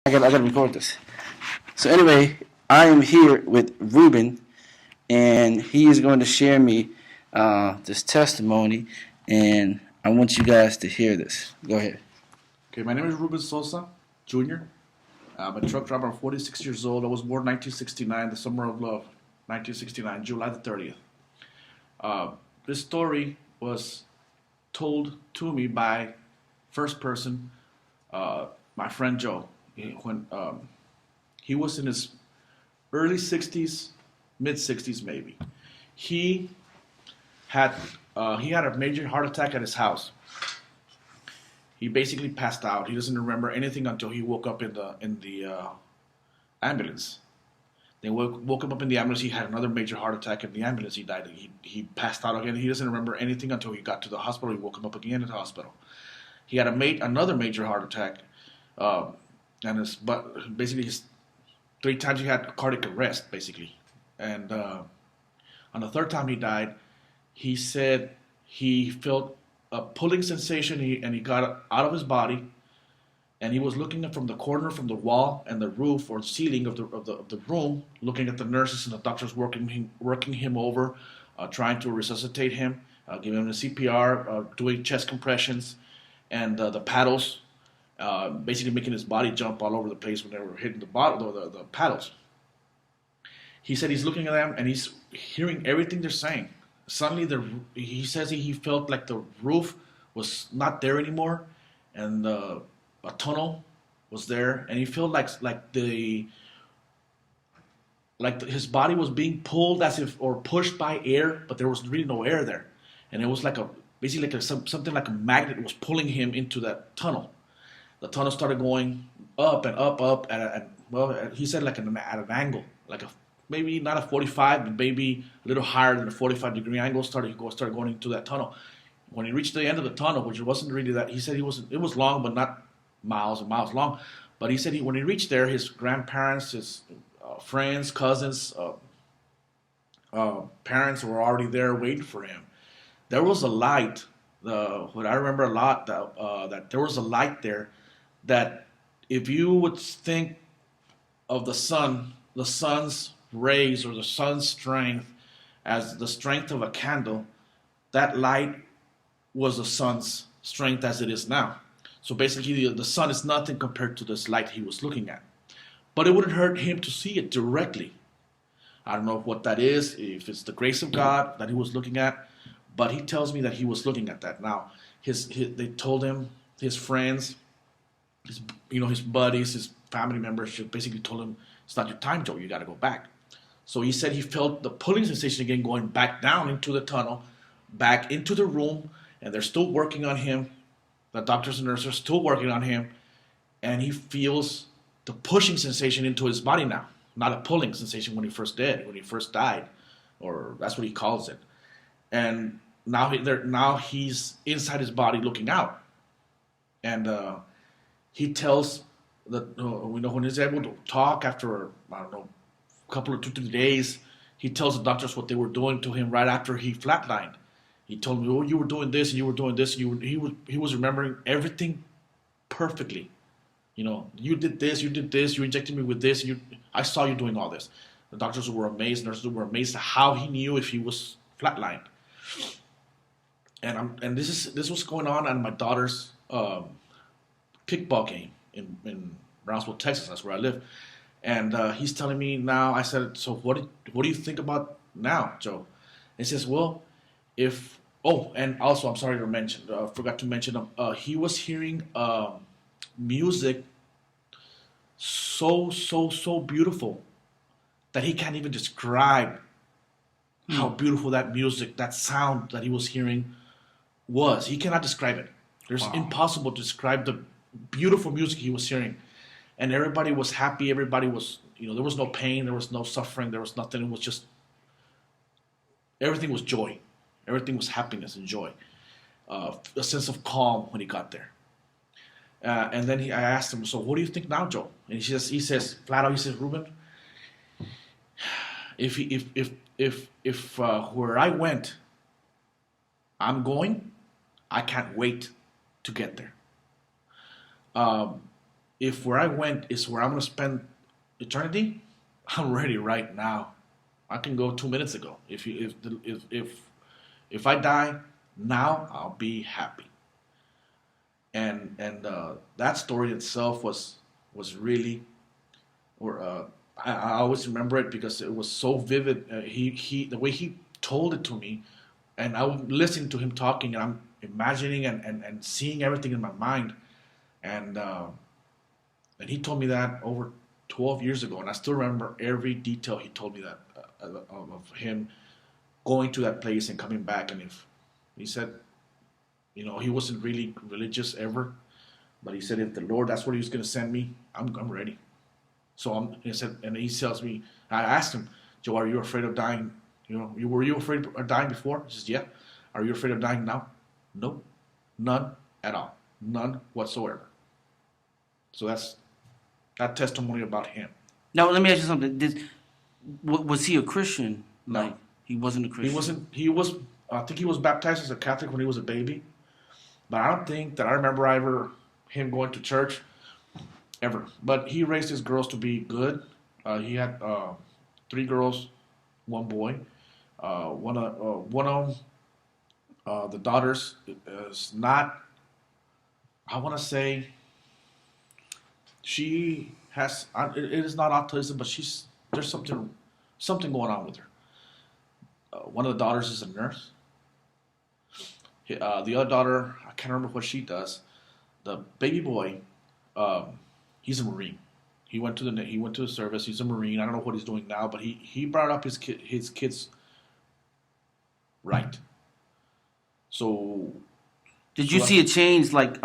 I gotta record this. So anyway, I am here with Ruben, and he is going to share me this testimony, and I want you guys to hear this. Go ahead. Okay, my name is Ruben Sosa Jr. I'm a truck driver. I'm 46 years old. I was born 1969, the summer of love, 1969, July the 30th. This story was told to me by first person, my friend Joe. When he was in his early 60s, mid 60s maybe. He had he had a major heart attack at his house. He basically passed out. He doesn't remember anything until he woke up in the ambulance. They woke him up in the ambulance. He had another major heart attack in the ambulance. He died. He passed out again. He doesn't remember anything until he got to the hospital. He woke him up again at the hospital. He had another major heart attack, and but basically his 3 times he had cardiac arrest basically, and on the third time he died, he said he felt a pulling sensation, and he got out of his body, and he was looking from the corner, from the wall and the roof or ceiling of the room, looking at the nurses and the doctors working him over, trying to resuscitate him, giving him the CPR, doing chest compressions, and the paddles, basically making his body jump all over the place when they were hitting the paddles. He said he's looking at them and he's hearing everything they're saying. Suddenly, he says he felt like the roof was not there anymore, and a tunnel was there, and he felt his body was being pulled as if or pushed by air, but there was really no air there, and it was basically something like a magnet was pulling him into that tunnel. The tunnel started going up and up well, he said at an angle, maybe not a 45, but maybe a little higher than a 45-degree angle. Started going into that tunnel. When he reached the end of the tunnel, which wasn't really that, he said it was long, but not miles and miles long. But he said when he reached there, his grandparents, his friends, cousins, parents were already there waiting for him. There was a light. What I remember a lot, that there was a light there, that if you would think of the sun's rays or the sun's strength as the strength of a candle, that light was the sun's strength as it is now. So basically, the sun is nothing compared to this light he was looking at. But it wouldn't hurt him to see it directly. I don't know what that is, if it's the grace of God that he was looking at, but he tells me that he was looking at that. Now, they told him, his friends, his buddies, his family members, basically told him, "It's not your time, Joe. You got to go back." So he said he felt the pulling sensation again, going back down into the tunnel, back into the room, and they're still working on him. The doctors and nurses are still working on him, and he feels the pushing sensation into his body now, not a pulling sensation when he first died, or that's what he calls it. And now he's inside his body looking out, and he tells that when he's able to talk after, I don't know, a couple of 2-3 days, he tells the doctors what they were doing to him right after he flatlined. He told me, "Oh, you were doing this and you were doing this." And he was remembering everything perfectly. You did this, you injected me with this, I saw you doing all this. The doctors were amazed, nurses were amazed at how he knew if he was flatlined. And this was going on at my daughter's kickball game in Brownsville, Texas. That's where I live. And he's telling me now. I said, "So what do you think about now, Joe?" And he says, "Well, if and also I'm sorry to mention, forgot to mention, he was hearing music so beautiful that he can't even describe how beautiful that music, that sound that he was hearing was. He cannot describe it. It's impossible to describe the beautiful music he was hearing." And everybody was happy. Everybody was, there was no pain. There was no suffering. There was nothing. It was just, everything was joy. Everything was happiness and joy. A sense of calm when he got there. And then I asked him, "So what do you think now, Joe?" And he says, flat out, he says, "Ruben, if where I went, I'm going, I can't wait to get there. if where I went is where I'm gonna spend eternity, I'm ready right now. I can go 2 minutes ago. If I die now, I'll be happy. And that story itself was really, or I always remember it because it was so vivid. He the way he told it to me, and I was listening to him talking, and I'm imagining and seeing everything in my mind, and and he told me that over 12 years ago, and I still remember every detail he told me that of him going to that place and coming back. And if he said, he wasn't really religious ever, but he said if the Lord, that's where He was going to send me, I'm ready. So he said, and he tells me, I asked him, Joe, are you afraid of dying? Were you afraid of dying before? He says, yeah. Are you afraid of dying now? No, none at all, none whatsoever. So that's that testimony about him. Now, let me ask you something. Was he a Christian? No. Like, he wasn't a Christian? He wasn't. He was. I think he was baptized as a Catholic when he was a baby, but I don't think that I remember ever him going to church ever. But he raised his girls to be good. He had 3 girls, 1 boy. One of them, the daughters, is not. I want to say she has. It is not autism, but there's something going on with her. One of the daughters is a nurse. The other daughter, I can't remember what she does. The baby boy, he's a Marine. He went to the service. He's a Marine. I don't know what he's doing now, but he brought up his kids right. So Did you see a change, like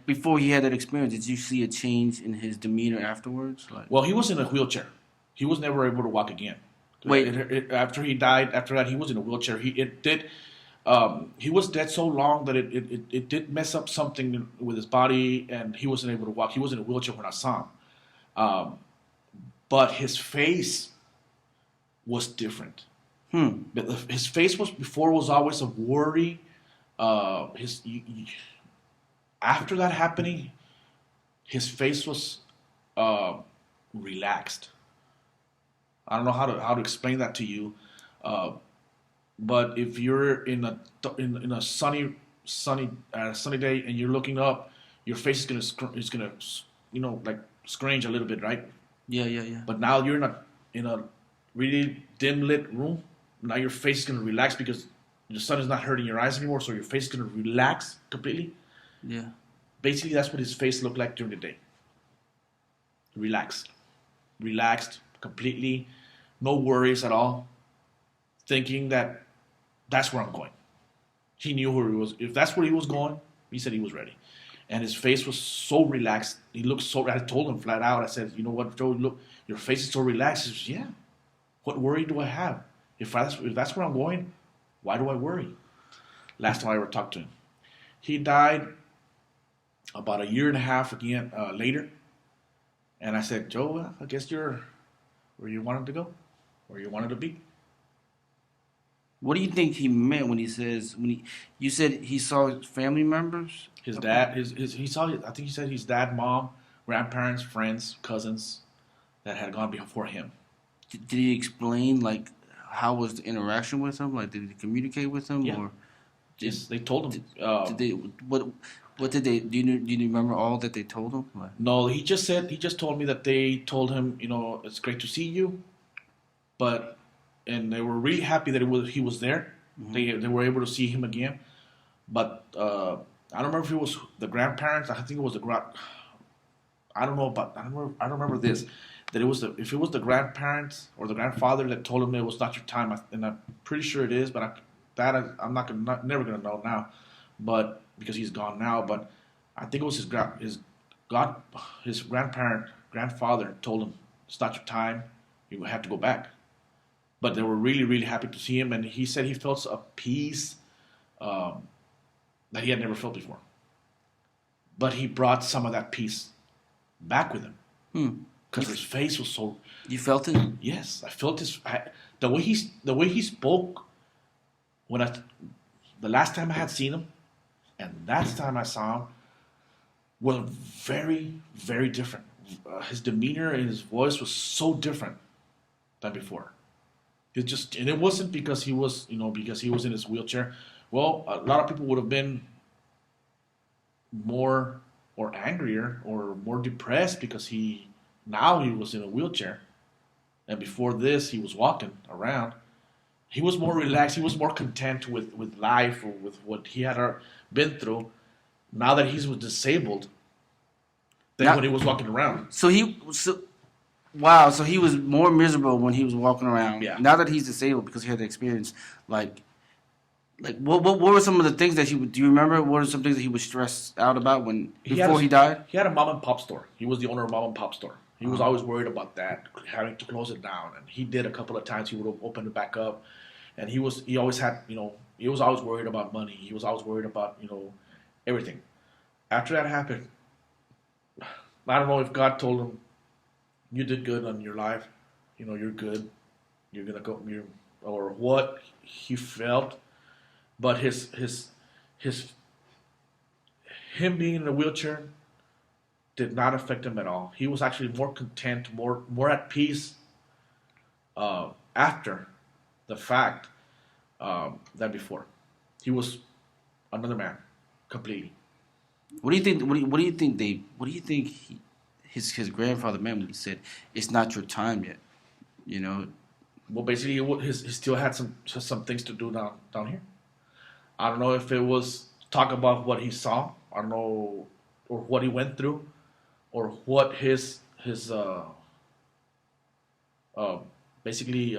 before he had that experience? Did you see a change in his demeanor afterwards? Like, well, he was in a wheelchair. He was never able to walk again. Wait. After he died, after that, he was in a wheelchair. He was dead so long that it did mess up something with his body, and he wasn't able to walk. He was in a wheelchair when I saw him. But his face was different. But his face was always of worry. After that happening, his face was relaxed. I don't know how to explain that to you. But if you're in a sunny day and you're looking up, your face is gonna like scrange a little bit, right? Yeah. But now you're in a really dim lit room. Now your face is gonna relax because the sun is not hurting your eyes anymore, so your face is gonna relax completely. Yeah. Basically, that's what his face looked like during the day. Relaxed completely, no worries at all, thinking that that's where I'm going. He knew where he was. If that's where he was going, he said he was ready. And his face was so relaxed. He looked so. I told him flat out. I said, "You know what, Joe? Look, your face is so relaxed." He says, "Yeah. What worry do I have? If that's where I'm going, why do I worry?" Last time I ever talked to him, he died about a year and a half again later. And I said, "Joe, well, I guess you're where you wanted to go, where you wanted to be." What do you think he meant when he says you said he saw his family members? His dad, he saw. I think he said his dad, mom, grandparents, friends, cousins that had gone before him. Did he explain like how was the interaction with him? Like, did he communicate with him? Yeah. Or Yes, they told him. did they what did they do? You remember all that they told him? Like, No, he just told me that they told him, it's great to see you, and they were really happy that he was there. Mm-hmm. They were able to see him again, but I don't remember if it was the grandparents. I think it was I don't know, but I don't remember this. That if it was the grandparents or the grandfather that told him it was not your time, and I'm pretty sure it is, but I'm never gonna know now, but because he's gone now. But I think it was his grandfather told him it's not your time. You have to go back. But they were really, really happy to see him, and he said he felt a peace that he had never felt before. But he brought some of that peace back with him because his face was so. You felt it? Yes, I felt the way he spoke the last time I had seen him, and that time I saw him, was very, very different. His demeanor and his voice was so different than before. And it wasn't because he was, because he was in his wheelchair. Well, a lot of people would have been more or angrier or more depressed because now he was in a wheelchair, and before this he was walking around. He was more relaxed. He was more content with life or with what he had been through. Now that he was disabled, than when he was walking around. Wow, so he was more miserable when he was walking around. Yeah. Now that he's disabled because he had the experience, what were some of the things that do you remember? What are some things that he was stressed out about before he died? He had a mom and pop store. He was the owner of a mom and pop store. He was always worried about that, having to close it down. And he did a couple of times. He would open it back up, and he always had, he was always worried about money. He was always worried about, everything. After that happened, I don't know if God told him, "You did good on your life. You're good. You're gonna go." Or what he felt, but him being in a wheelchair did not affect him at all. He was actually more content, more at peace after the fact than before. He was another man completely. What do you think? What do you think his grandfather meant when he said, "It's not your time yet"? Well, basically, he still had some things to do down here. I don't know if it was talk about what he saw. I don't know, or what he went through, or what his basically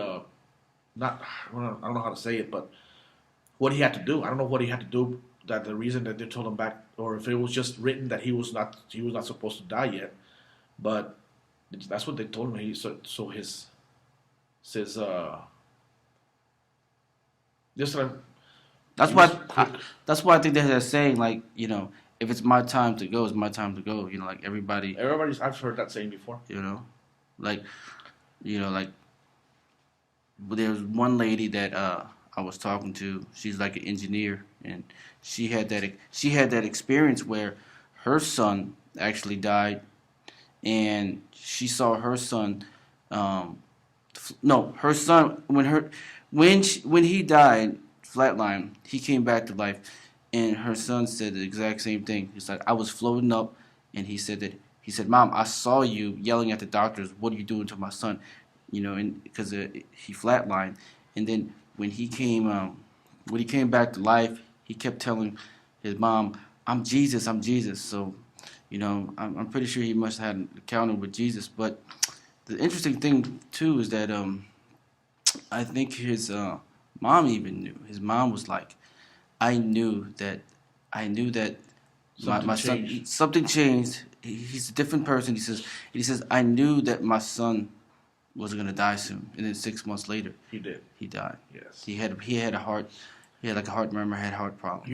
not. I don't know how to say it, but what he had to do. I don't know what he had to do. That the reason that they told him back, or if it was just written that he was not supposed to die yet, but that's what they told him. So his says just like. That's why I think they're saying, if it's my time to go, it's my time to go. Like everybody. I've heard that saying before. Like there's one lady that I was talking to. She's like an engineer, and she had that experience where her son actually died, and she saw her son. No, her son when he died, flatline, he came back to life, and her son said the exact same thing. He's like, I was floating up, and he said, "Mom, I saw you yelling at the doctors. What are you doing to my son?" And because he flatlined, and then when he came back to life, he kept telling his mom, "I'm Jesus, I'm Jesus." So, I'm pretty sure he must have had an encounter with Jesus. But the interesting thing too is that I think his mom even knew. His mom was like, I knew that my son, something changed. He's a different person. He says, I knew that my son was gonna die soon. And then 6 months later, He did. he died. Yes. He had a heart. He had like a heart murmur. Had a heart problem.